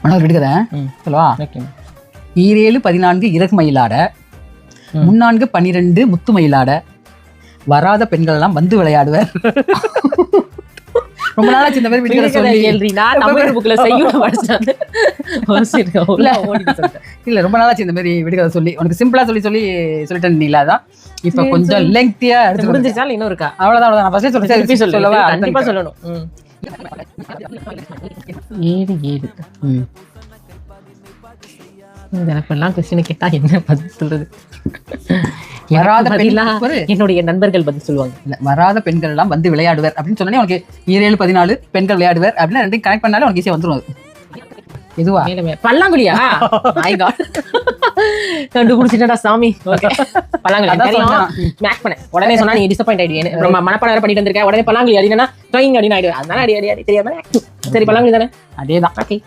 ஆனால் விடுகதை சொல்லவா? ஈரேழு 14 இறகு மயிலாட, முன்னான்கு 12 முத்து மயிலாட, வராத பெண்கள் எல்லாம் வந்து விளையாடுவர். ரொம்ப நாளாச்சு இந்த மாதிரி விடுகதை சொல்லி. இல்ல ரொம்ப நாளாச்சு இந்த மாதிரி விடுகதை சொல்லி. உனக்கு சிம்பிளா சொல்லிட்டேன் நீல. அதான் இப்ப கொஞ்சம் லெங்க்தியா எடுத்து முடிஞ்சிச்சால இன்னும் இருக்கா? அவ்வளவுதான். நான் ஃபர்ஸ்டே சொல்லவா? கண்டிப்பா சொல்லணும். 7 இதெல்லாம் கொஸ்டின் கேட்டா என்ன பதில் சொல்றது? வராத என்னுடைய நண்பர்கள் பதில் சொல்லுவாங்க. இல்ல, வராத பெண்கள் எல்லாம் வந்து விளையாடுவர் அப்படின்னு சொன்னே உனக்கு 7 14 பெண்கள் விளையாடுவர் அப்படின்னு ரெண்டையும் கனெக்ட் பண்ணாலே உனக்கு ஈஸியா வந்துடும். அது இதுவா? பல்லாங்குழியா? மை காட், கண்டுபிடிச்சிட்டடா சாமி. பல்லாங்குழி மேக் பண்ண உடனே சொன்னா நீ டிசப்பாயிண்ட் ஆயிடுவேன். மனப்பாடம் பண்ணிட்டு வந்திருக்கேன். உடனே பல்லாங்குழி அடினா ட்ரைங் அப்படின்னு ஆயிடுவேன். அதனால அடி தெரியாம சரி பல்லாங்குழி தானே, அதேதான். ஓகே.